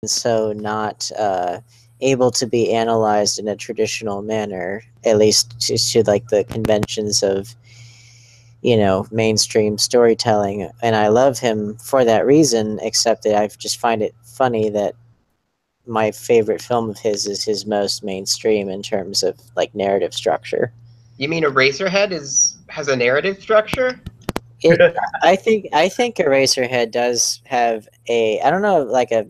so not able to be analyzed in a traditional manner, at least to like the conventions of mainstream storytelling. And I love him for that reason, except that I just find it funny that my favorite film of his is his most mainstream in terms of like narrative structure. You mean Eraserhead has a narrative structure? I think Eraserhead does have a, I don't know, like a,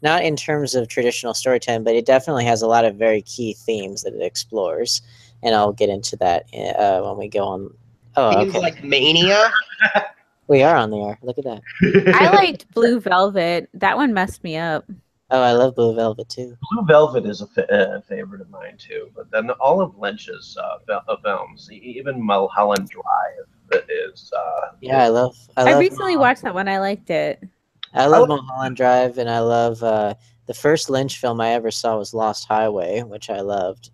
not in terms of traditional storytelling, but it definitely has a lot of very key themes that it explores, and I'll get into that when we go on. Oh, Themes okay. like mania. We are on the air. Look at that. I liked Blue Velvet. That one messed me up. Oh, I love Blue Velvet too. Blue Velvet is a favorite of mine too. But then all of Lynch's films, even Mulholland Drive, is. Yeah, I recently watched that one. I liked it. I love Mulholland Drive, and I love the first Lynch film I ever saw was Lost Highway, which I loved.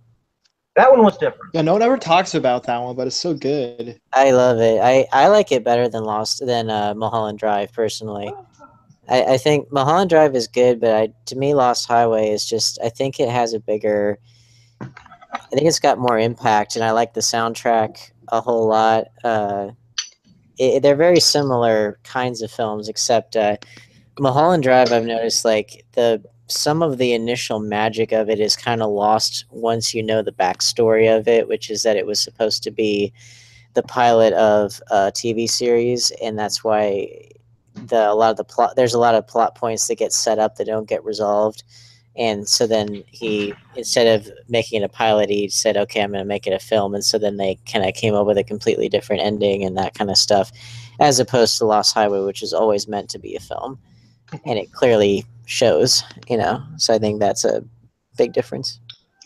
That one was different. Yeah, no one ever talks about that one, but it's so good. I love it. I like it better than Mulholland Drive personally. I think Mulholland Drive is good, but to me, Lost Highway is just, I think it has a bigger, I think it's got more impact, and I like the soundtrack a whole lot. They're very similar kinds of films, except Mulholland Drive, I've noticed, like, some of the initial magic of it is kind of lost once you know the backstory of it, which is that it was supposed to be the pilot of a TV series, and that's why there's a lot of plot points that get set up that don't get resolved. And so then he, instead of making it a pilot, he said, okay, I'm going to make it a film. And so then they kind of came up with a completely different ending and that kind of stuff, as opposed to Lost Highway, which is always meant to be a film. And it clearly shows, so I think that's a big difference.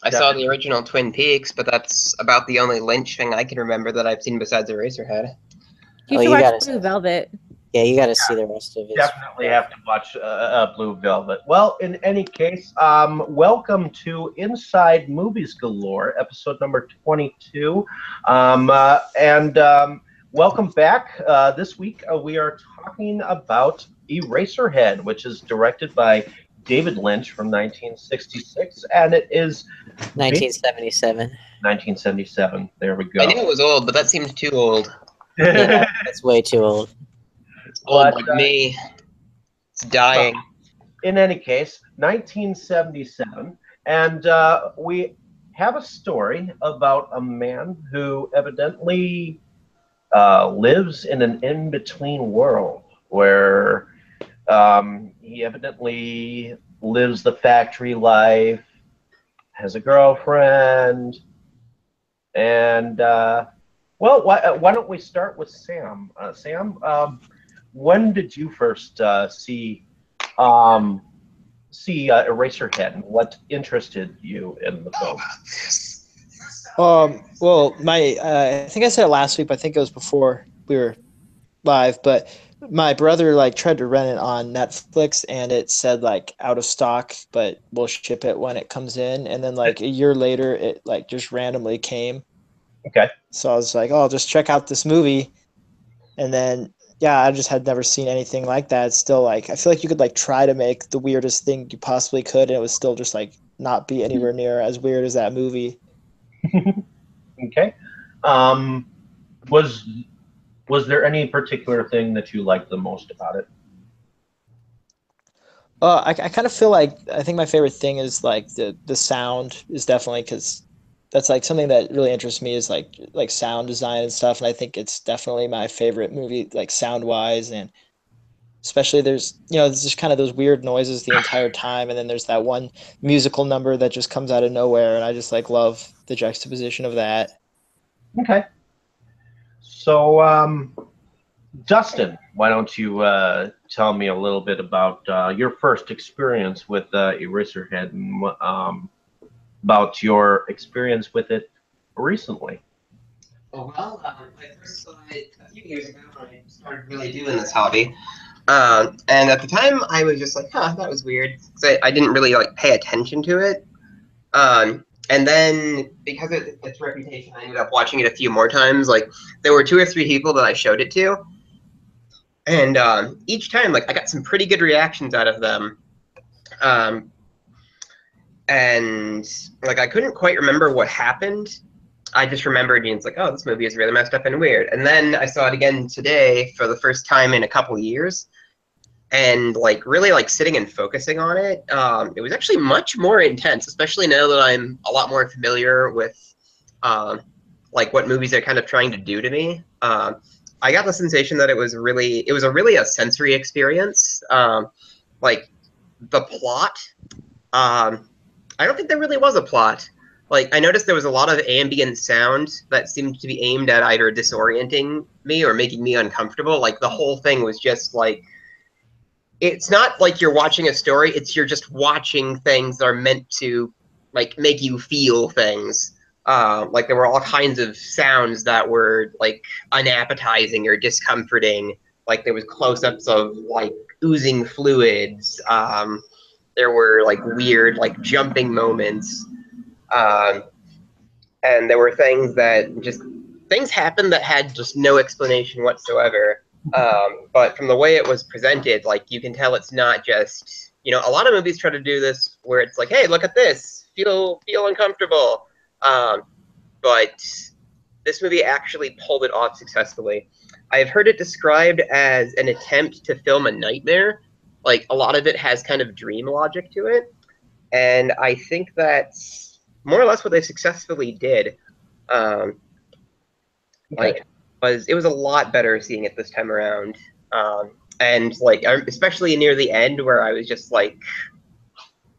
I saw the original Twin Peaks, but that's about the only Lynch thing I can remember that I've seen besides Eraserhead. You should watch Blue Velvet. Yeah, you got to see the rest of it. Definitely have to watch Blue Velvet. Well, in any case, welcome to Inside Movies Galore, episode number 22. Welcome back. This week we are talking about Eraserhead, which is directed by David Lynch from 1966, and it is 1977. 1977. There we go. I knew it was old, but that seemed too old. Yeah, that's way too old. Old like me. It's dying. In any case, 1977, and we have a story about a man who evidently lives in an in-between world where he evidently lives the factory life, has a girlfriend, and why don't we start with Sam? Sam, when did you first see Eraserhead, and what interested you in the film? Well, I think I said it last week, but I think it was before we were live, but my brother tried to rent it on Netflix, and it said out of stock, but we'll ship it when it comes in. And then a year later, it just randomly came. Okay. So I was like, oh, I'll just check out this movie. And then, yeah, I just had never seen anything like that. It's still I feel like you could try to make the weirdest thing you possibly could, and it would still just not be anywhere near as weird as that movie. Okay. Was there any particular thing that you liked the most about it? I kind of feel I think my favorite thing is the sound is definitely, because that's something that really interests me is sound design and stuff, and I think it's definitely my favorite movie sound wise, and especially there's just kind of those weird noises the entire time, and then there's that one musical number that just comes out of nowhere, and I just love the juxtaposition of that. Okay. So, Dustin, why don't you tell me a little bit about your first experience with Eraserhead and about your experience with it recently? Oh, well, I first saw it a few years ago when I started really doing this hobby. And at the time, I was just that was weird. So I didn't really pay attention to it. And then because of its reputation, I ended up watching it a few more times. There were 2 or 3 people that I showed it to, and each time, I got some pretty good reactions out of them. And like I couldn't quite remember what happened. I just remembered being like, oh, this movie is really messed up and weird. And then I saw it again today for the first time in a couple years, and like really like sitting and focusing on it. It was actually much more intense, especially now that I'm a lot more familiar with like what movies are kind of trying to do to me. I got the sensation that it was a really a sensory experience. Like the plot. I don't think there really was a plot. Like, I noticed there was a lot of ambient sound that seemed to be aimed at either disorienting me or making me uncomfortable. Like, the whole thing was just like, it's not like you're watching a story, it's you're just watching things that are meant to, like, make you feel things. Like, there were all kinds of sounds that were, like, unappetizing or discomforting. Like, there was close-ups of, like, oozing fluids. There were, like, weird, like, jumping moments. And there were things happened that had just no explanation whatsoever. But from the way it was presented, like, you can tell it's not just, a lot of movies try to do this where it's like, hey, look at this, feel uncomfortable. But this movie actually pulled it off successfully. I've heard it described as an attempt to film a nightmare. Like, a lot of it has kind of dream logic to it. And I think that's more or less what they successfully did. Like, it was a lot better seeing it this time around. And like, especially near the end where I was just like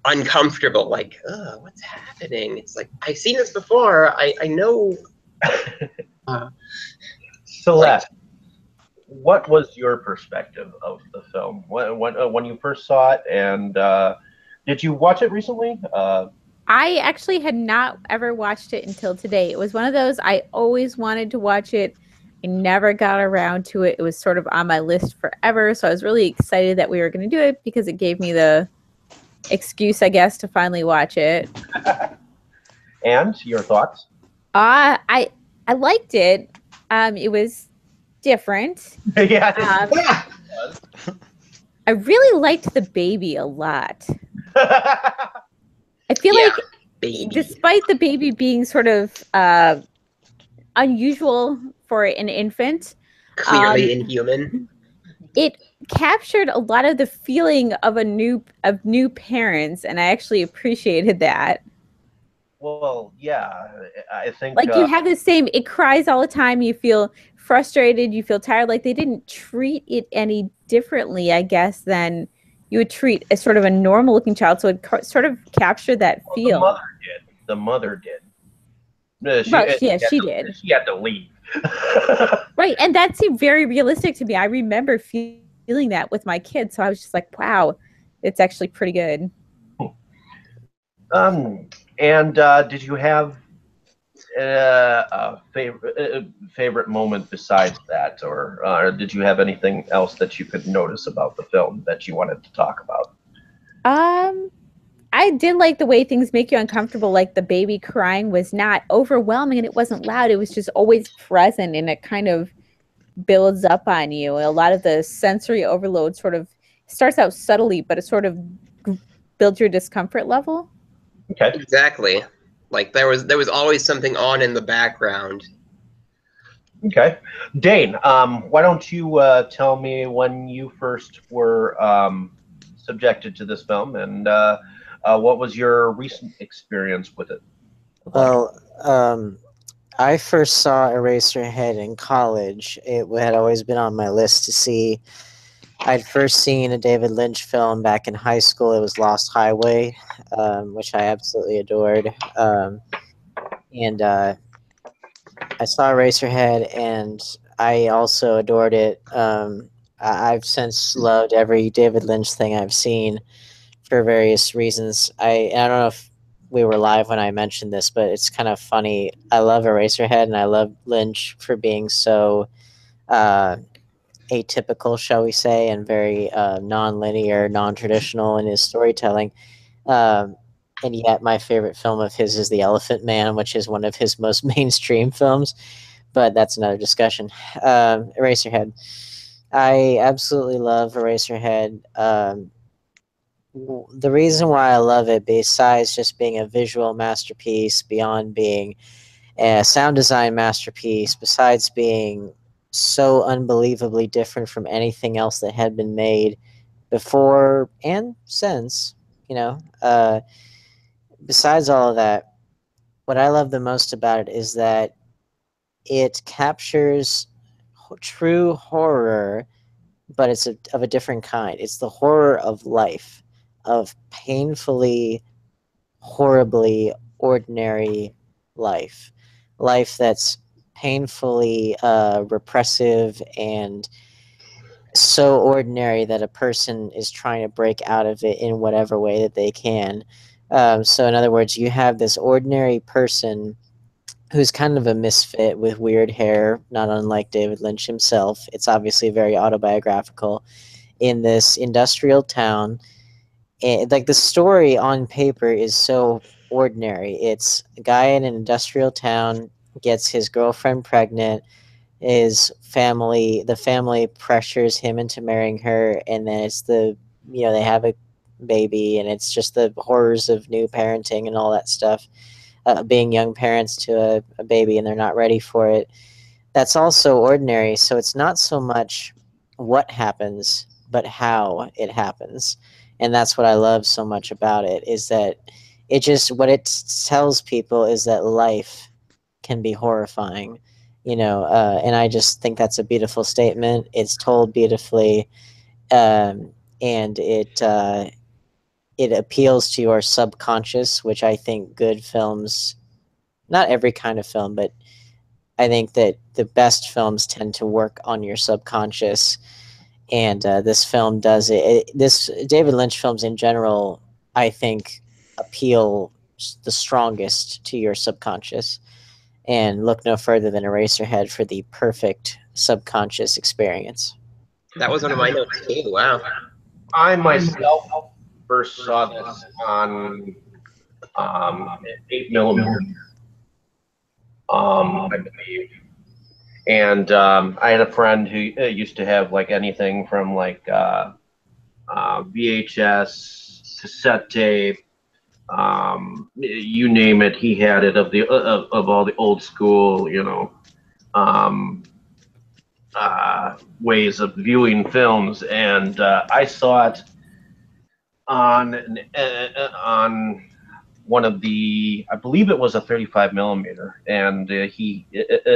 uncomfortable, like, what's happening? It's like, I've seen this before. I know. Celeste, what was your perspective of the film when you first saw it, and did you watch it recently? I actually had not ever watched it until today. It was one of those, I always wanted to watch it. I never got around to it. It was sort of on my list forever. So I was really excited that we were going to do it because it gave me the excuse, I guess, to finally watch it. And your thoughts? I liked it. It was different. Yeah. I really liked the baby a lot. I feel like, despite the baby being sort of unusual for an infant, clearly inhuman, it captured a lot of the feeling of new parents, and I actually appreciated that. Well, yeah, I think like you have the same. It cries all the time. You feel frustrated. You feel tired. Like they didn't treat it any differently, I guess, than you would treat a sort of a normal looking child. So it sort of captured that feel. The mother did. She did. She had to leave. Right. And that seemed very realistic to me. I remember feeling that with my kids. So I was just like, wow, it's actually pretty good. And did you have a favorite moment besides that, or did you have anything else that you could notice about the film that you wanted to talk about? I did like the way things make you uncomfortable. Like the baby crying was not overwhelming and it wasn't loud. It was just always present, and it kind of builds up on you. A lot of the sensory overload sort of starts out subtly, but it sort of builds your discomfort level. Okay. Exactly. Like there was always something on in the background. Okay. Dane, why don't you tell me when you first were subjected to this film, and what was your recent experience with it? Well, I first saw Eraserhead in college. It had always been on my list to see. I'd first seen a David Lynch film back in high school. It was Lost Highway, which I absolutely adored. And I saw Eraserhead, and I also adored it. I've since loved every David Lynch thing I've seen for various reasons. I don't know if we were live when I mentioned this, but it's kind of funny. I love Eraserhead, and I love Lynch for being so atypical, shall we say, and very non-linear, non-traditional in his storytelling. And yet my favorite film of his is The Elephant Man, which is one of his most mainstream films, but that's another discussion. Eraserhead. I absolutely love Eraserhead. the reason why I love it, besides just being a visual masterpiece, beyond being a sound design masterpiece, besides being so unbelievably different from anything else that had been made before and since, you know, besides all of that, what I love the most about it is that it captures true horror, but it's of a different kind. It's the horror of life, of painfully, horribly ordinary life. Life that's painfully repressive and so ordinary that a person is trying to break out of it in whatever way that they can. So, in other words, you have this ordinary person who's kind of a misfit with weird hair, not unlike David Lynch himself. It's obviously very autobiographical in this industrial town. And like the story on paper is so ordinary. It's a guy in an industrial town gets his girlfriend pregnant. The family pressures him into marrying her, and then they have a baby, and it's just the horrors of new parenting and all that stuff. Being young parents to a baby and they're not ready for it. That's also ordinary. So it's not so much what happens, but how it happens. And that's what I love so much about it is that what it tells people is that life can be horrifying, and I just think that's a beautiful statement. It's told beautifully, and it appeals to your subconscious, which I think good films, not every kind of film, but I think that the best films tend to work on your subconscious, and this film does it. This David Lynch films in general, I think, appeal the strongest to your subconscious. And look no further than Eraserhead for the perfect subconscious experience. That was one of my notes too. Wow. I myself first saw this on 8 millimeter, I believe. And I had a friend who used to have like anything from like VHS, cassette tape, you name it, he had it of all the old school, um, ways of viewing films. And I saw it on one of the, I believe it was a 35 millimeter, and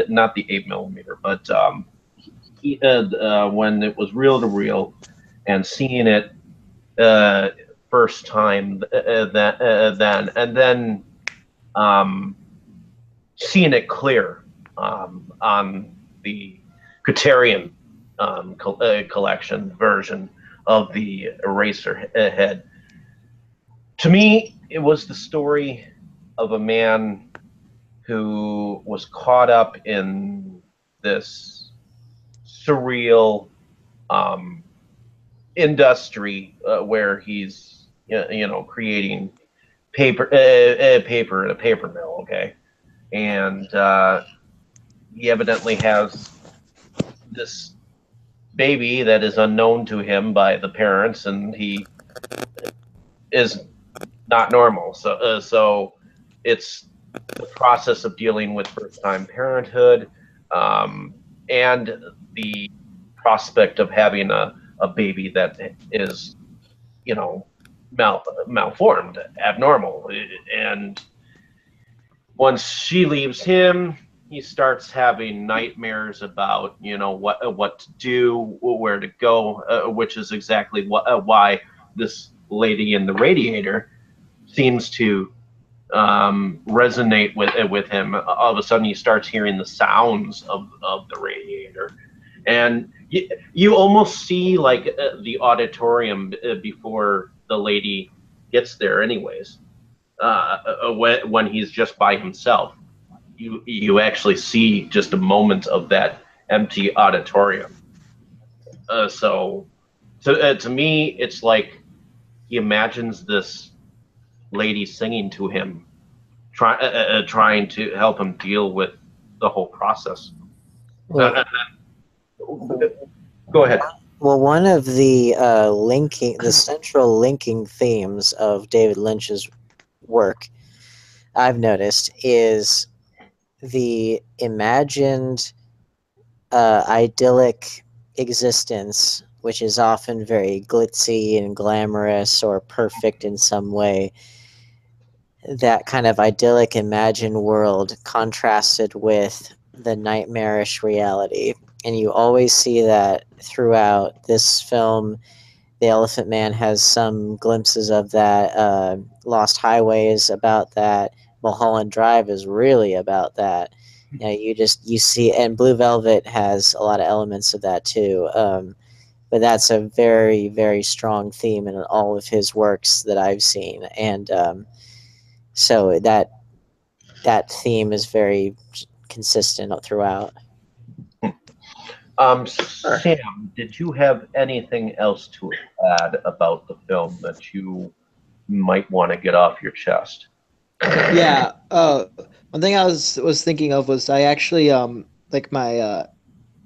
not the 8 millimeter, but when it was reel to reel, and seeing it first time then, and then seeing it clear on the Criterion collection version of the Eraserhead. To me, it was the story of a man who was caught up in this surreal industry where he's creating paper in a paper mill, okay, and he evidently has this baby that is unknown to him by the parents, and he is not normal. So it's the process of dealing with first-time parenthood, and the prospect of having a baby that is, malformed, abnormal. And once she leaves him, he starts having nightmares about, what to do, where to go, which is exactly why this lady in the radiator seems to resonate with him. All of a sudden, he starts hearing the sounds of the radiator, and you almost see like the auditorium before the lady gets there. Anyways, when he's just by himself, you actually see just a moment of that empty auditorium. So to me, it's like he imagines this lady singing to him, trying to help him deal with the whole process. Well, Go ahead. Well, one of the the central linking themes of David Lynch's work, I've noticed, is the imagined idyllic existence, which is often very glitzy and glamorous or perfect in some way. That kind of idyllic imagined world contrasted with the nightmarish reality. And you always see that throughout this film. The Elephant Man has some glimpses of that. Lost Highway is about that. Mulholland Drive is really about that. You know, you see, and Blue Velvet has a lot of elements of that too. But that's a very very strong theme in all of his works that I've seen, and so that theme is very consistent throughout. Sam, did you have anything else to add about the film that you might want to get off your chest? Yeah. One thing I was thinking of was I actually like my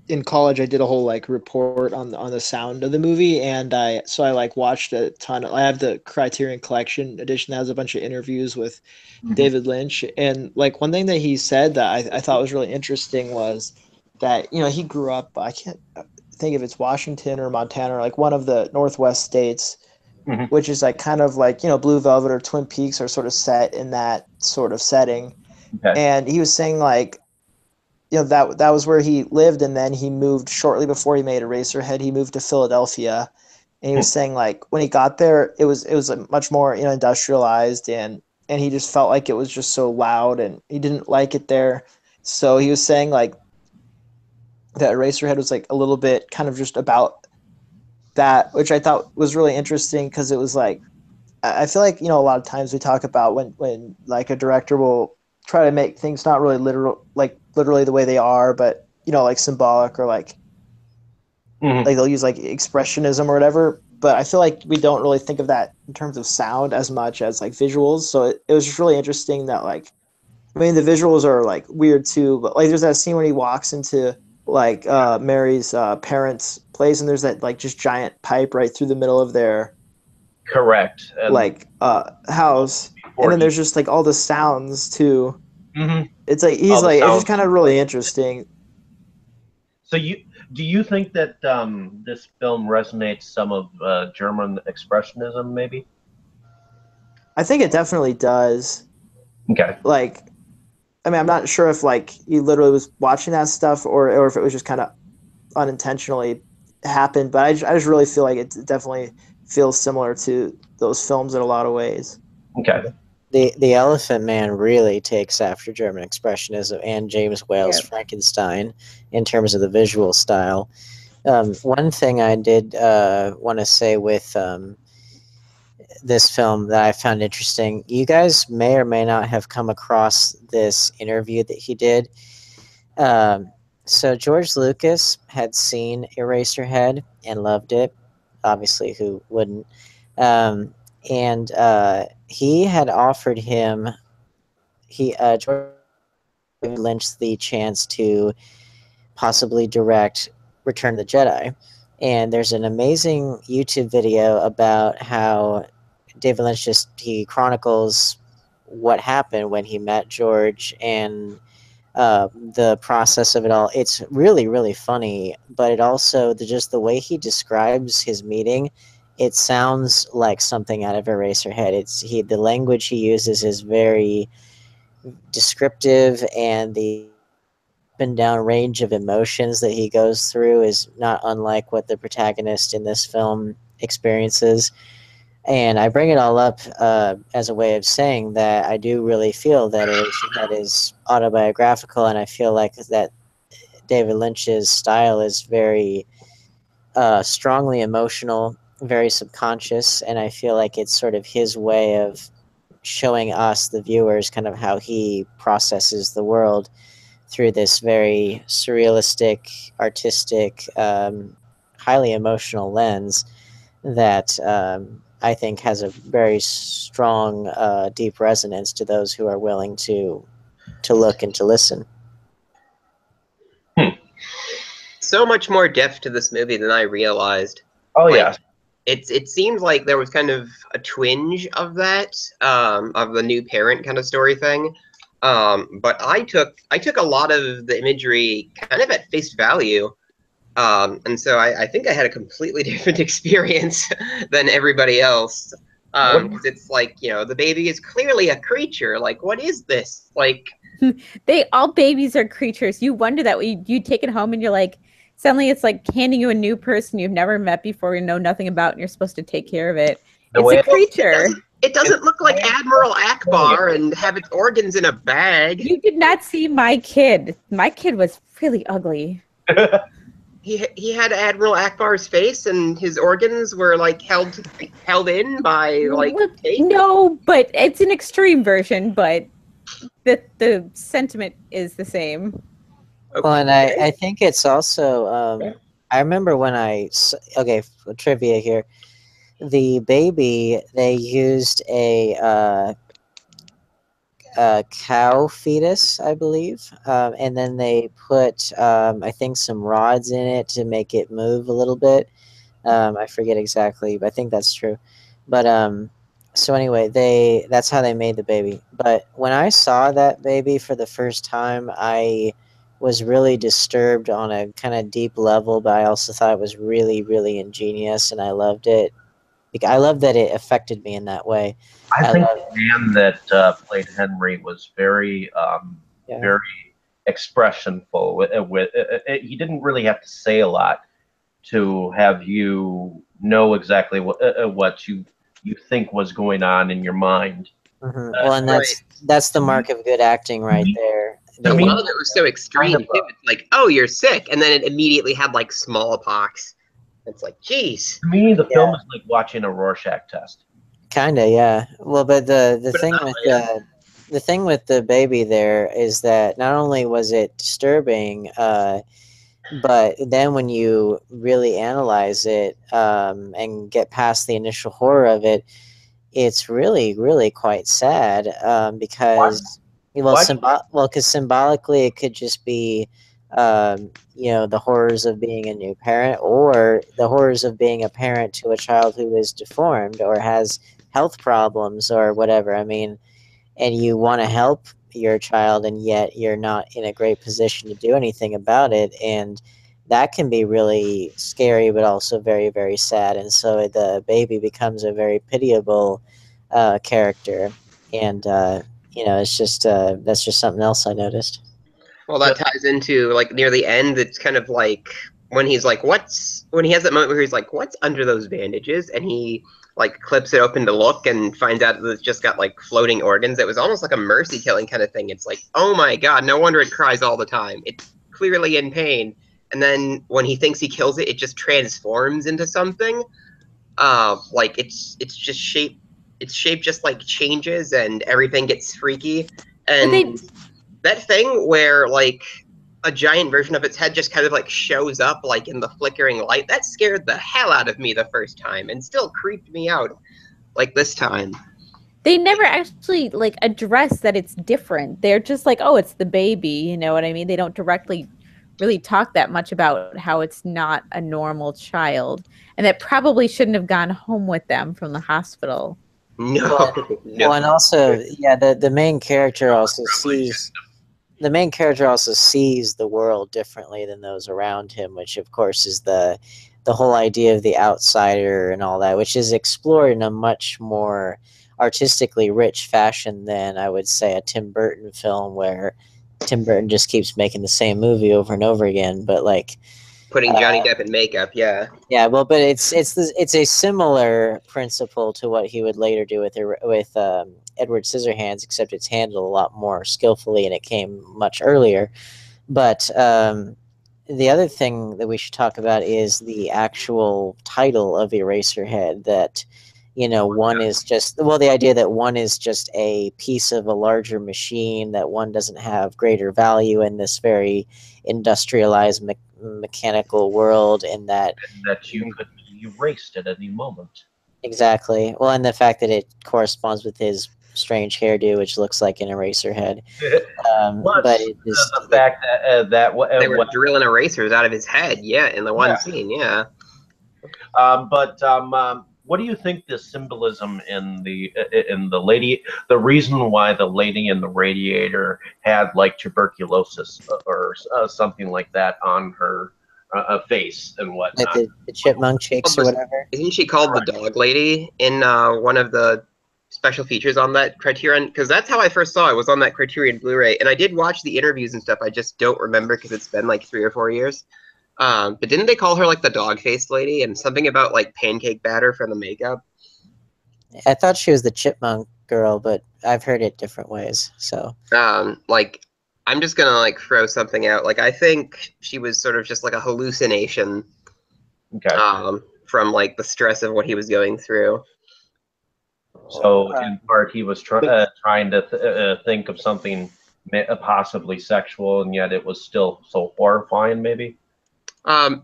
in college I did a whole like report on the sound of the movie, and I like watched a ton. I have the Criterion Collection edition that has a bunch of interviews with David Lynch, and like one thing that he said that I thought was really interesting was that he grew up, I can't think if it's Washington or Montana or like one of the Northwest states, Mhm. which is like kind of like Blue Velvet or Twin Peaks are sort of set in that sort of setting. Okay. And he was saying like that was where he lived, and then he moved shortly before he made Eraserhead. He moved to Philadelphia, and he was saying like when he got there, it was much more industrialized, and he just felt like it was just so loud, and he didn't like it there. So he was saying like that Eraserhead was like a little bit kind of just about that, which I thought was really interesting because it was like I feel like a lot of times we talk about when like a director will try to make things not really literal, like literally the way they are, but like symbolic, or like Mhm. they'll use like expressionism or whatever. But I feel like we don't really think of that in terms of sound as much as like visuals. So it was just really interesting that like I mean the visuals are like weird too, but like there's that scene when he walks into like Mary's parents' place, and there's that like just giant pipe right through the middle of their Correct. And like house, and before then he, there's just like all the sounds too. Mhm. It's like All he's the like it's just sounds. kind of really interesting. So do you think that this film resonates some of German expressionism, maybe? I think it definitely does. Okay. Like I mean I'm not sure if like he literally was watching that stuff, or if it was just kind of unintentionally happened, but I just really feel like it definitely feels similar to those films in a lot of ways. Okay. The Elephant Man really takes after German Expressionism and James Whale's Yeah. Frankenstein in terms of the visual style. One thing I did want to say with this film that I found interesting, you guys may or may not have come across this interview that he did. So George Lucas had seen Eraserhead and loved it. Obviously, who wouldn't? And he had offered him George Lynch the chance to possibly direct Return of the Jedi. And there's an amazing YouTube video about how David Lynch he chronicles what happened when he met George and the process of it all. It's really really funny, but it also just the way he describes his meeting. It sounds like something out of Eraserhead. The language he uses is very descriptive, and the up and down range of emotions that he goes through is not unlike what the protagonist in this film experiences. And I bring it all up as a way of saying that I do really feel that Eraserhead is autobiographical, and I feel like that David Lynch's style is very strongly emotional, very subconscious, and I feel like it's sort of his way of showing us, the viewers, kind of how he processes the world through this very surrealistic, artistic, highly emotional lens that I think has a very strong, deep resonance to those who are willing to look and to listen. so much more depth to this movie than I realized. Oh Like, yeah, it seems like there was kind of a twinge of that, of the new parent kind of story thing. But I took a lot of the imagery kind of at face value. And so I think I had a completely different experience than everybody else. What- Because it's like, the baby is clearly a creature. Like, what is this? Like, All babies are creatures. You wonder that when you take it home and you're like, suddenly it's like handing you a new person you've never met before and know nothing about, and you're supposed to take care of it. The It's way a it- creature. it doesn't look like Admiral Akbar and have its organs in a bag. You did not see my kid. My kid was really ugly. He had Admiral Akbar's face, and his organs were like held in by like Well, tape. no, but it's an extreme version, but the sentiment is the same. Well, and I think it's also I remember when okay, trivia here. The baby, they used a cow fetus, I believe, and then they put I think some rods in it to make it move a little bit. I forget exactly, but I think that's true. But so anyway, that's how they made the baby. But when I saw that baby for the first time, I was really disturbed on a kind of deep level, but I also thought it was really, really ingenious, and I loved it. I love that it affected me in that way. I I think love, the man that played Henry was very, yeah. very expressionful. He didn't really have to say a lot to have you know exactly what you think was going on in your mind. Mhm. Well, and that's the mark of good acting right there. A mean, lot of it was so extreme kind of too. It's like, oh, you're sick, and then it immediately had like smallpox. It's like, geez. To me, the Yeah. film is like watching a Rorschach test. Kinda, yeah. Well, but the Put it thing that with way, the thing with the baby there is that not only was it disturbing, but then when you really analyze it and get past the initial horror of it, it's really, really quite sad because Why? because symbolically it could just be the horrors of being a new parent or the horrors of being a parent to a child who is deformed or has health problems or whatever. I mean, and you want to help your child and yet you're not in a great position to do anything about it, and that can be really scary but also very, very sad. And so the baby becomes a very pitiable character, and it's just that's just something else I noticed. Well, that ties into like near the end. It's kind of like when he's like, when he has that moment where he's like, "What's under those bandages?" and he like clips it open to look and finds out that it's just got like floating organs. It was almost like a mercy killing kind of thing. It's like, oh my god, no wonder it cries all the time. It's clearly in pain. And then when he thinks he kills it, it just transforms into something. Like it's just shape. Its shape just like changes and everything gets freaky. But they And that thing where like a giant version of its head just kind of like shows up like in the flickering light, that scared the hell out of me the first time and still creeped me out like this time. they never actually like address that it's different. They're just like, oh, it's the baby, you know what I mean? They don't directly really talk that much about how it's not a normal child and that probably shouldn't have gone home with them from the hospital. No, Well, and also, yeah, the main character also sees the world differently than those around him, which of course is the whole idea of the outsider and all that, which is explored in a much more artistically rich fashion than I would say a Tim Burton film, where Tim Burton just keeps making the same movie over and over again. But like, putting Johnny Depp in makeup, yeah. yeah, well, but it's a similar principle to what he would later do with Edward Scissorhands, except it's handled a lot more skillfully and it came much earlier. But the other thing that we should talk about is the actual title of Eraserhead. That one is just the idea that one is just a piece of a larger machine, that one doesn't have greater value in this very industrialized mechanical world, and that That you could be erased at any moment. Exactly. Well, and the fact that it corresponds with his strange hairdo, which looks like an Eraserhead. But Plus it just the fact that They were drilling erasers out of his head, yeah, in the one scene, yeah. What do you think the symbolism in the lady, the reason why the lady in the radiator had like tuberculosis or something like that on her face and like whatnot? the chipmunk cheeks or whatever. Isn't she called the dog lady in one of the special features on that Criterion? Because that's how I first saw it, was on that Criterion Blu-ray. And I did watch the interviews and stuff. I just don't remember because it's been like 3 or 4 years. But didn't they call her like the dog-faced lady and something about like pancake batter for the makeup? I thought she was the chipmunk girl, but I've heard it different ways. So Like, I'm just gonna like throw something out. Like, I think she was sort of just like a hallucination Okay. from like the stress of what he was going through. So in part, he was trying to think of something possibly sexual, and yet it was still so horrifying. Maybe.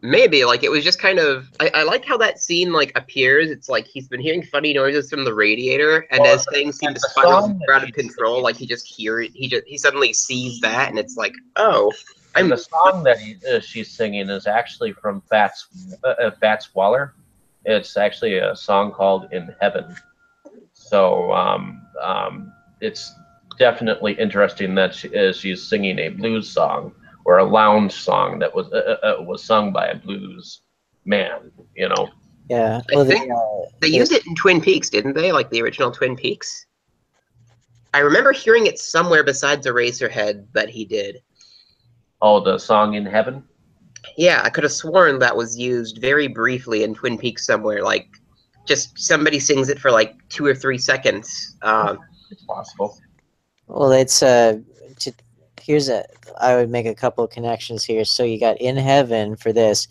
Maybe like it was just kind of. I like how that scene like appears. It's like he's been hearing funny noises from the radiator, and Well, as things seem to the spiral song that out of she's control, singing- like he suddenly sees that, and it's like, oh, And the song that she's singing is actually from Fats Waller. It's actually a song called "In Heaven." So it's definitely interesting that she's singing a blues song or a lounge song that was sung by a blues man. You know. yeah. I Well, think they used it in Twin Peaks, didn't they? Like the original Twin Peaks. I remember hearing it somewhere besides Eraserhead that he did. Oh, the song "In Heaven." Yeah, I could have sworn that was used very briefly in Twin Peaks somewhere. Like, just somebody sings it for like 2 or 3 seconds. It's possible. well, it's here's a. I would make a couple of connections here. So you got In Heaven for this,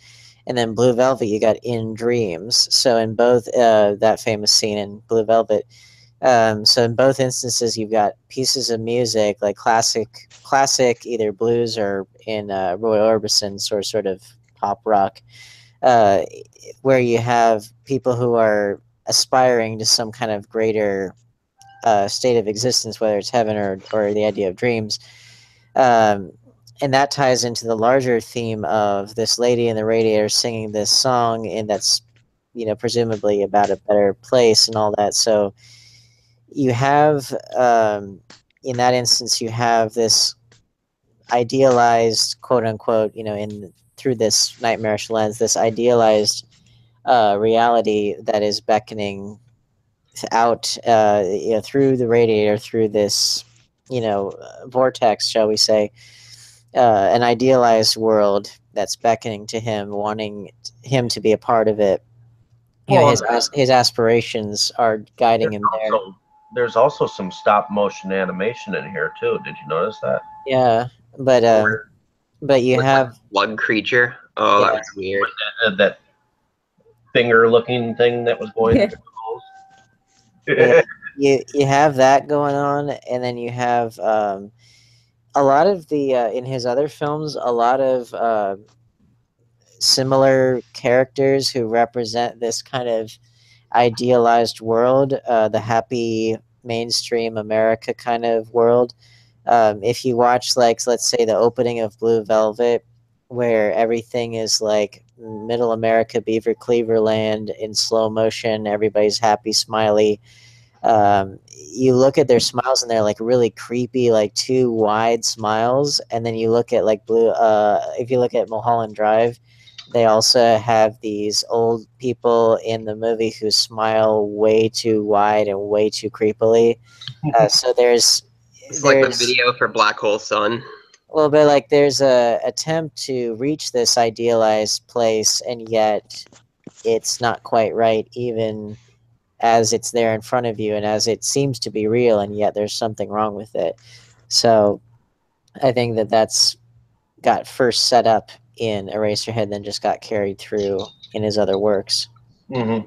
and then Blue Velvet. You got In Dreams. So in both that famous scene in Blue Velvet. So in both instances, you've got pieces of music like classic either blues or in Roy Orbison's sort of pop rock, uh, where you have people who are aspiring to some kind of greater state of existence, whether it's heaven or the idea of dreams. Um, and that ties into the larger theme of this lady in the radiator singing this song, and that's presumably about a better place and all that. So you have in that instance you have this idealized quote unquote in through this nightmarish lens, this idealized reality that is beckoning out through the radiator, through this vortex, shall we say, an idealized world that's beckoning to him, wanting him to be a part of it. His aspirations are guiding him there. There's also some stop motion animation in here too. Did you notice that? Yeah, but you have Slug creature. Oh, Yeah. that was weird. That finger looking thing that was going Yeah. through the holes. you have that going on, and then you have a lot of the in his other films, a lot of similar characters who represent this kind of idealized world, the happy mainstream America kind of world. If you watch, like, let's say the opening of Blue Velvet, where everything is like middle America, Beaver Cleaverland in slow motion, everybody's happy, smiley. You look at their smiles and they're like really creepy, like too wide smiles. And then you look at like if you look at Mulholland Drive, they also have these old people in the movie who smile way too wide and way too creepily. So It's like the video for Black Hole Sun. well, but like there's a attempt to reach this idealized place, and yet it's not quite right, even as it's there in front of you and as it seems to be real, and yet there's something wrong with it. So I think that that's got first set up in Eraserhead, then just got carried through in his other works. Mm-hmm.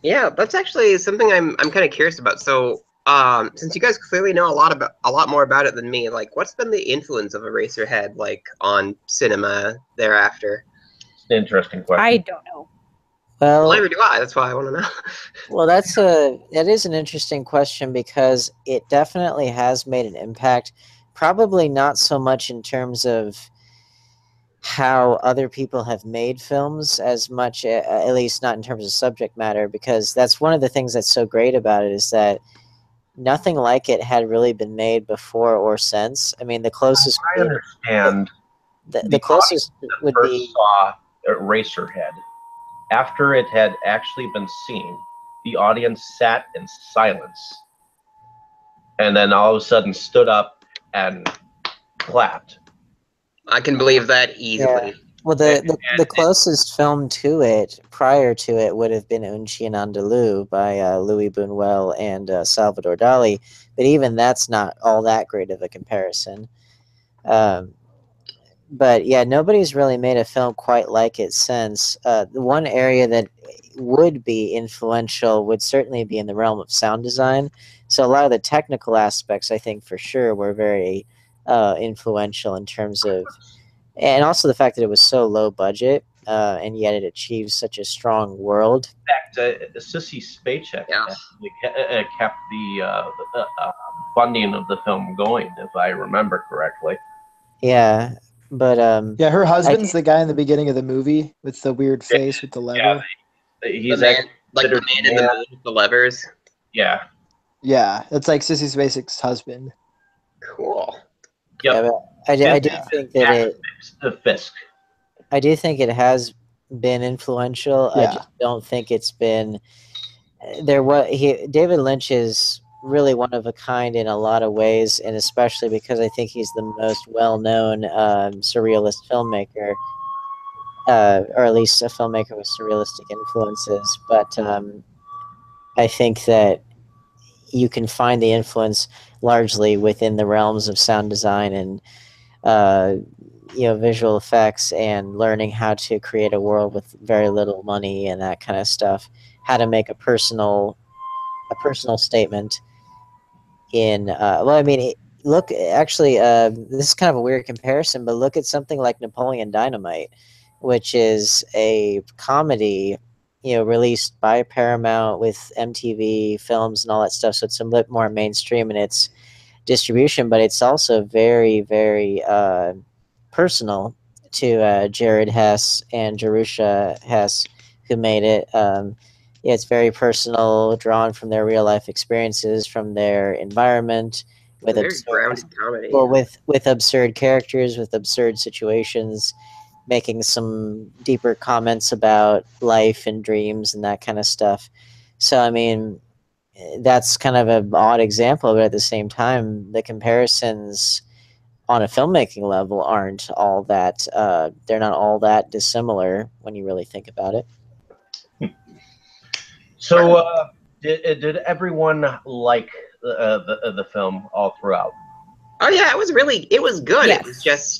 Yeah, that's actually something I'm kind of curious about. So, since you guys clearly know a lot more about it than me, like, what's been the influence of Eraserhead, like, on cinema thereafter? It's an interesting question. I don't know. Well, neither do I. That's why I want to know. well, that is an interesting question because it definitely has made an impact. Probably not so much in terms of how other people have made films as much, at least not in terms of subject matter, because that's one of the things that's so great about it is that nothing like it had really been made before or since. I mean, the closest I understand. the closest would First be saw Eraserhead. After it had actually been seen, the audience sat in silence, and then all of a sudden stood up and clapped. I can believe that yeah. easily. Well, the closest film to it prior to it would have been Un Chien Andalou by Louis Buñuel and Salvador Dali, but even that's not all that great of a comparison. Um, but yeah, nobody's really made a film quite like it since. The one area that would be influential would certainly be in the realm of sound design. So a lot of the technical aspects, I think, for sure, were very influential in terms of, and also the fact that it was so low budget, and yet it achieves such a strong world. In fact, Sissy Spacek Yeah. actually kept the funding of the film going, if I remember correctly. Yeah, but Yeah, her I husband's the guy in the beginning of the movie with the weird face with the lever. He's the man, like the considered man in the moon with the levers. Yeah. Yeah, that's like Sissy Spacek's husband. Cool. yeah, Yep. but I do think that it. The Fisk. I do think it has been influential. I Yeah. just don't think it's been there. What he David Lynch is really one of a kind in a lot of ways, and especially because I think he's the most well-known surrealist filmmaker, or at least a filmmaker with surrealistic influences. But I think that you can find the influence largely within the realms of sound design and uh, visual effects and learning how to create a world with very little money and that kind of stuff, how to make a personal statement in well, I mean, look, actually, this is kind of a weird comparison, but look at something like Napoleon Dynamite, which is a comedy, released by Paramount with MTV films and all that stuff, so it's a bit more mainstream in its distribution, but it's also very, very personal to Jared Hess and Jerusha Hess, who made it. Yeah, it's very personal, drawn from their real life experiences, from their environment, with Very grounded comedy. well, with absurd characters, with absurd situations, making some deeper comments about life and dreams and that kind of stuff. So, I mean, that's kind of an odd example, but at the same time, the comparisons on a filmmaking level aren't all that they're not all that dissimilar when you really think about it. So, did everyone like the film all throughout? Oh yeah, it was good. Yes. It was just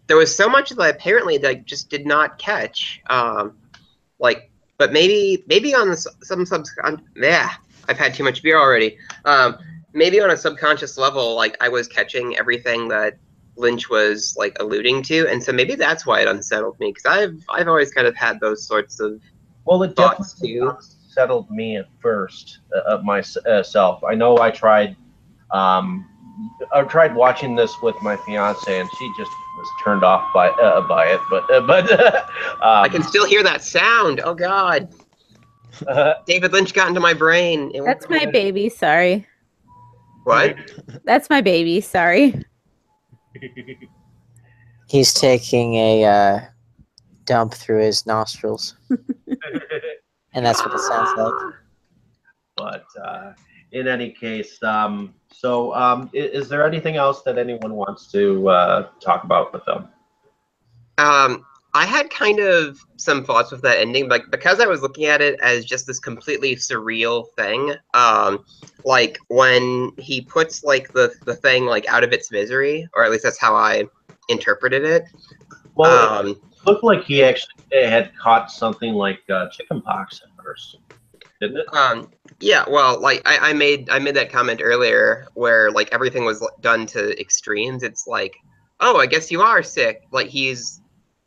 there was so much that apparently that I just did not catch. But maybe on some yeah, I've had too much beer already. Maybe on a subconscious level, like I was catching everything that Lynch was like alluding to, and so maybe that's why it unsettled me, because I've always kind of had those sorts of It thoughts definitely too. unsettled me at first myself. I know I tried watching this with my fiance, and she just was turned off by it. But I can still hear that sound. Oh God, David Lynch got into my brain. That's my baby. Sorry. What? That's my baby. Sorry. He's taking a dump through his nostrils, and that's what it sounds like. But in any case, is there anything else that anyone wants to talk about the film? I had kind of some thoughts with that ending, like because I was looking at it as just this completely surreal thing. Like when he puts like the thing like out of its misery, or at least that's how I interpreted it. Well, it looked like he actually had caught something like chickenpox at first, didn't it? Yeah. Well, like I made that comment earlier where like everything was done to extremes. It's like, oh, I guess you are sick. Like he's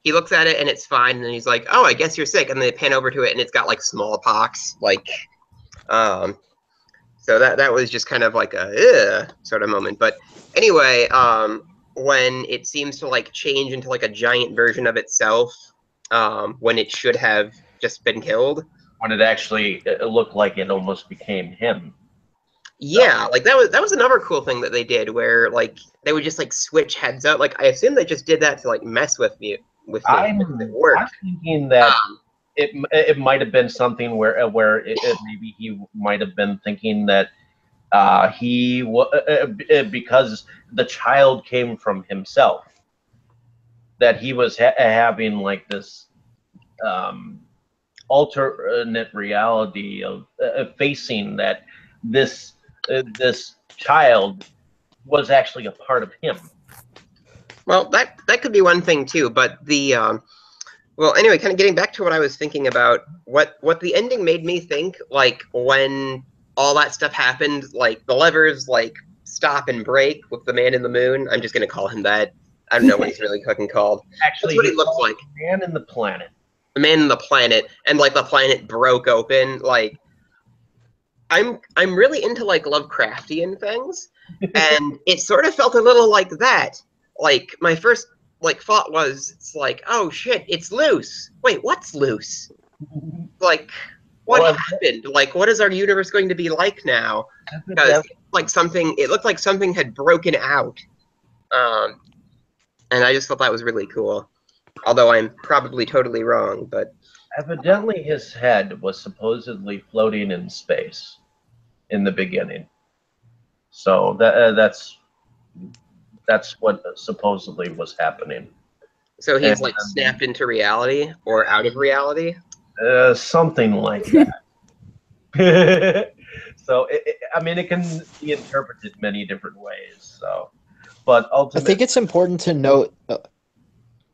he looks at it and it's fine, and then he's like, "Oh, I guess you're sick," and they pan over to it and it's got like smallpox, like, so that was just kind of like a sort of moment. But anyway, when it seems to like change into like a giant version of itself, when it should have just been killed. When it actually looked like it almost became him. Yeah, like that was another cool thing that they did, where like they would just like switch heads up. Like I assume they just did that to like mess with me. I'm thinking that it might have been something where maybe he might have been thinking that because the child came from himself, that he was having like this alternate reality of facing that this child was actually a part of him. Well, that could be one thing too, but the well, anyway, kind of getting back to what I was thinking about, what the ending made me think, like when all that stuff happened, like the levers like stop and break with the man in the moon. I'm just gonna call him that. I don't know what he's really fucking called. Actually, that's what he looks like. Man in the Planet. The man in the planet, and like the planet broke open. Like I'm really into like Lovecraftian things, and it sort of felt a little like that. Like my first like thought was, it's like, oh shit, it's loose. Wait, what's loose? Like, what happened? Like, what is our universe going to be like now? Because it looked like something had broken out. And I just thought that was really cool. Although I'm probably totally wrong, but evidently his head was supposedly floating in space in the beginning. So that's what supposedly was happening. So he's like snapped into reality or out of reality? Something like that. So, I mean, it can be interpreted many different ways. So, but ultimately, I think it's important to note.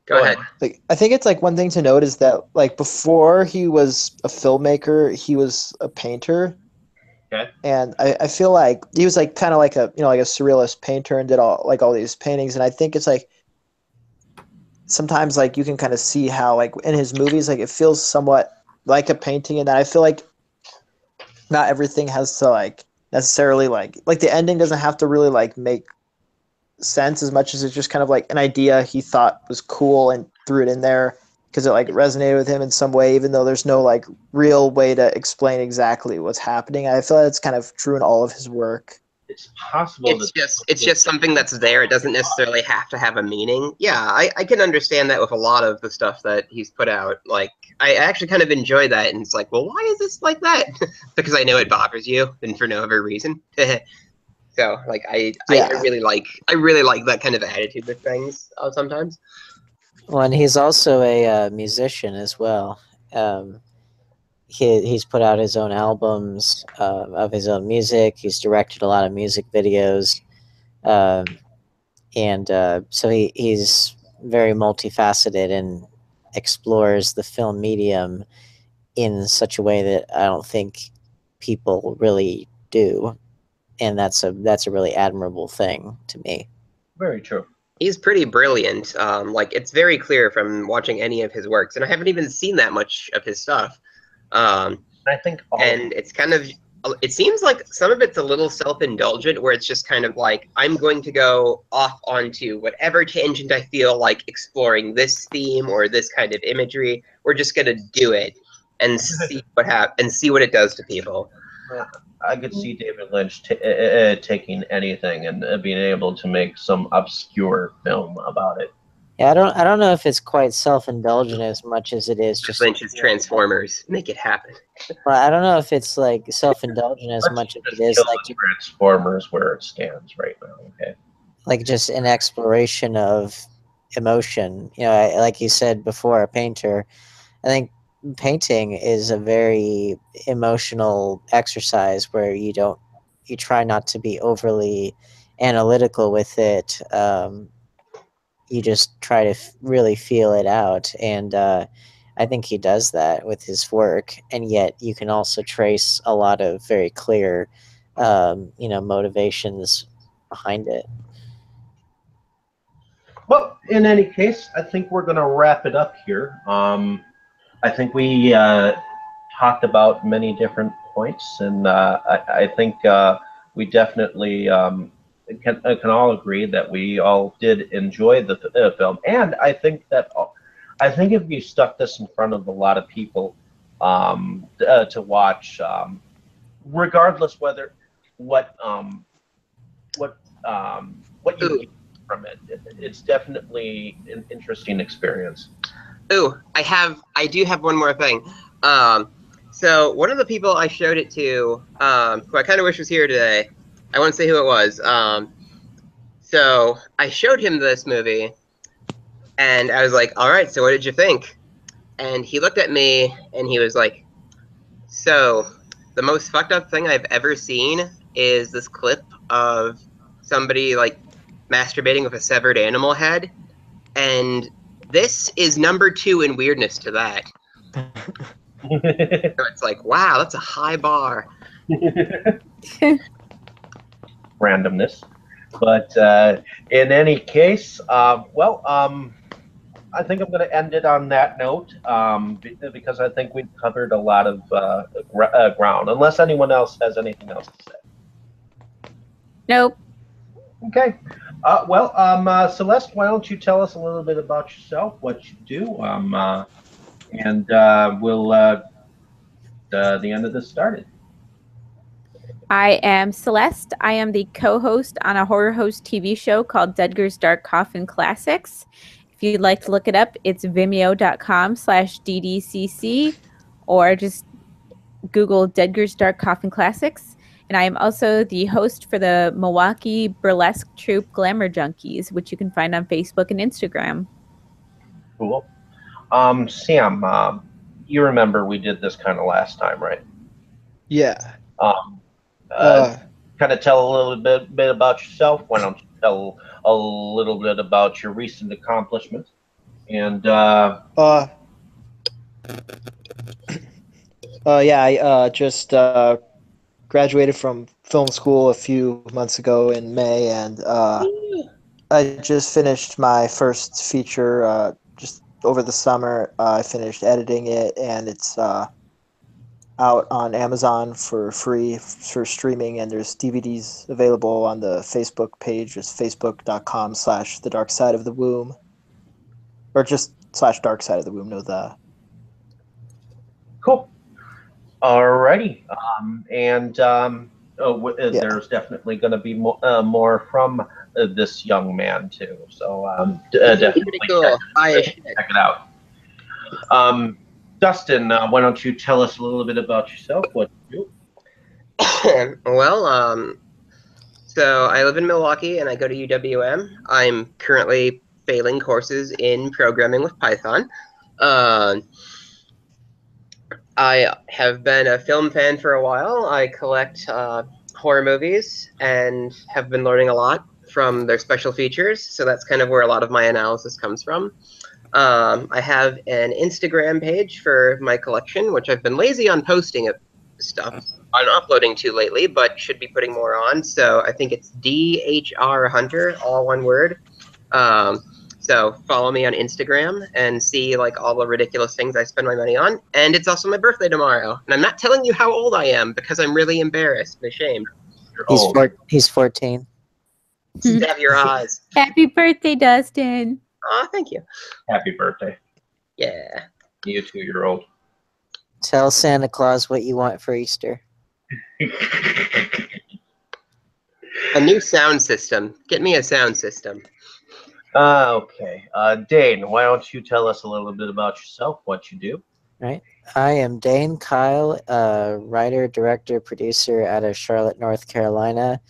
Go ahead. Like, I think it's like one thing to note is that like before he was a filmmaker, he was a painter. Okay. And I feel like he was like kind of like a like a surrealist painter and did all these paintings. And I think it's like sometimes like you can kind of see how like in his movies like it feels somewhat like a painting, and that I feel like not everything has to like necessarily like the ending doesn't have to really like make sense as much as it's just kind of like an idea he thought was cool and threw it in there because it like resonated with him in some way, even though there's no like real way to explain exactly what's happening. I feel like it's kind of true in all of his work. It's possible. It's just something that's there. It doesn't necessarily have to have a meaning. Yeah, I can understand that with a lot of the stuff that he's put out. Like, I actually kind of enjoy that, and it's like, well, why is this like that? Because I know it bothers you, and for no other reason. So, like, I really like that kind of attitude with things sometimes. Well, and he's also a musician as well. He's put out his own albums of his own music. He's directed a lot of music videos, and so he's very multifaceted and explores the film medium in such a way that I don't think people really do, and that's a really admirable thing to me. Very true. He's pretty brilliant. Like, it's very clear from watching any of his works, and I haven't even seen that much of his stuff. I think, and it's kind of, it seems like some of it's a little self-indulgent, where it's just kind of like, I'm going to go off onto whatever tangent I feel like exploring this theme or this kind of imagery. We're just going to do it and see what it does to people. I could see David Lynch taking anything and being able to make some obscure film about it. Yeah, I don't know if it's quite self-indulgent as much as it is just Lynch's Transformers. Make it happen. Well, I don't know if it's like self-indulgent as much as it is like Transformers where it stands right now. Okay, like just an exploration of emotion. You know, like you said before, a painter. I think painting is a very emotional exercise where you try not to be overly analytical with it. You just try to really feel it out, and I think he does that with his work. And yet, you can also trace a lot of very clear, motivations behind it. Well, in any case, I think we're going to wrap it up here. I think we talked about many different points, and I think we definitely can all agree that we all did enjoy the film. And I think if you stuck this in front of a lot of people to watch, regardless what what what you Ooh, get from it, it's definitely an interesting experience. ooh, I do have one more thing. So one of the people I showed it to, who I kind of wish was here today, I won't say who it was. So I showed him this movie, and I was like, "All right, so what did you think?" And he looked at me, and he was like, "So the most fucked up thing I've ever seen is this clip of somebody like masturbating with a severed animal head, and this is number 2 in weirdness to that." So it's like, wow, that's a high bar. Randomness. But in any case, I think I'm going to end it on that note because I think we've covered a lot of ground, unless anyone else has anything else to say. Nope. Okay. Celeste, why don't you tell us a little bit about yourself, what you do, and we'll the end of this started. I am Celeste. I am the co-host on a horror host TV show called Dedgar's Dark Coffin Classics. If you'd like to look it up, it's vimeo.com/ddcc, or just Google Dedgar's Dark Coffin Classics. And I am also the host for the Milwaukee burlesque troupe Glamour Junkies, which you can find on Facebook and Instagram. Cool. Sam, you remember we did this kind of last time, right? Yeah. Kind of tell a little bit about yourself. Why don't you tell a little bit about your recent accomplishments? And I just graduated from film school a few months ago in May, and I just finished my first feature just over the summer. I finished editing it, and it's out on Amazon for free for streaming, and there's DVDs available on the Facebook page. It's facebook.com/the dark side of the womb, or just /dark side of the womb. No, the cool. Alrighty. There's definitely going to be more from this young man too. So definitely Cool. check it out. Dustin, why don't you tell us a little bit about yourself, what you do? Well, so I live in Milwaukee and I go to UWM. I'm currently failing courses in programming with Python. I have been a film fan for a while. I collect horror movies and have been learning a lot from their special features. So that's kind of where a lot of my analysis comes from. I have an Instagram page for my collection, which I've been lazy on posting stuff, on uploading to lately, but should be putting more on. So I think it's DHR Hunter, all one word. So follow me on Instagram and see like all the ridiculous things I spend my money on. And it's also my birthday tomorrow. And I'm not telling you how old I am because I'm really embarrassed and ashamed. He's 14. Stab your eyes. Happy birthday, Dustin. Oh, thank you. Happy birthday. Yeah. You 2-year-old. Tell Santa Claus what you want for Easter. A new sound system. Get me a sound system. Okay. Dane, why don't you tell us a little bit about yourself, what you do? Right. I am Dane Kyle, writer, director, producer out of Charlotte, North Carolina.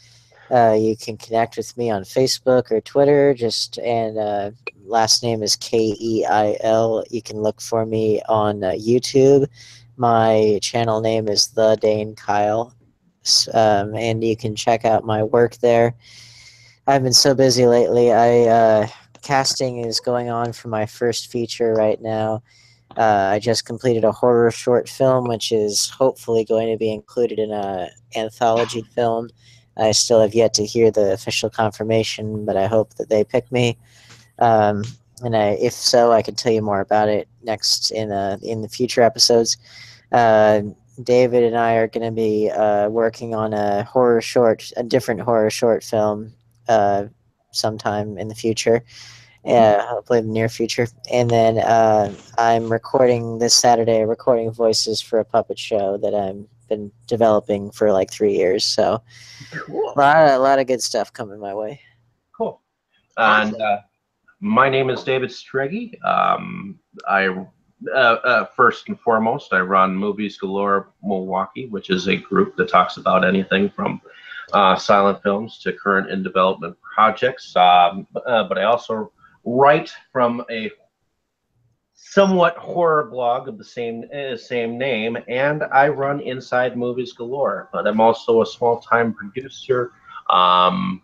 You can connect with me on Facebook or Twitter. Last name is Keil. You can look for me on YouTube. My channel name is The Dane Kyle, and you can check out my work there. I've been so busy lately. Casting is going on for my first feature right now. I just completed a horror short film, which is hopefully going to be included in an anthology film. I still have yet to hear the official confirmation, but I hope that they pick me. And if so, I could tell you more about it next in the future episodes. David and I are going to be working on a different horror short film sometime in the future. Hopefully in the near future. And then I'm recording this Saturday, recording voices for a puppet show that I've been developing for like 3 years. So Cool. a lot of good stuff coming my way. Cool. And my name is David Strege. I first and foremost, I run Movies Galore Milwaukee, which is a group that talks about anything from silent films to current in development projects. But I also write from a somewhat horror blog of the same name, and I run Inside Movies Galore. But I'm also a small-time producer. And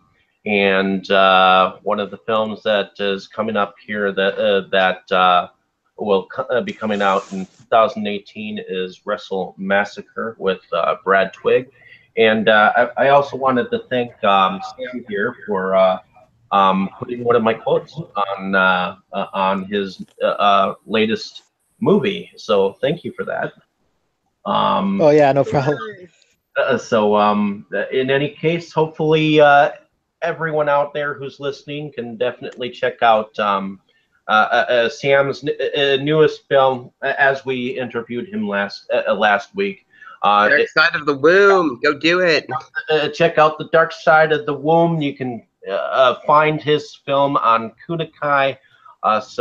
one of the films that is coming up here that will be coming out in 2018 is Wrestle Massacre with Brad Twigg. And I also wanted to thank Sam here for putting one of my quotes on his latest movie. So thank you for that. Oh yeah, no problem. In any case, hopefully everyone out there who's listening can definitely check out Sam's newest film, as we interviewed him last week. Dark Side of the Womb. Go do it. Check out The Dark Side of the Womb. You can find his film on Kunakai. It's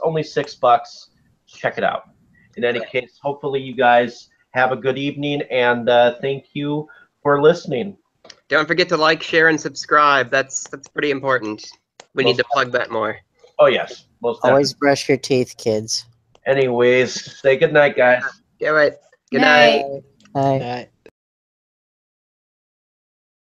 only $6. Check it out. In any case, hopefully you guys have a good evening, and thank you for listening. Don't forget to like, share, and subscribe. That's pretty important. We need to plug that more. Oh yes, most definitely. Always brush your teeth, kids. Anyways, say good night, guys. Do it. Good Night. night. Bye. All right.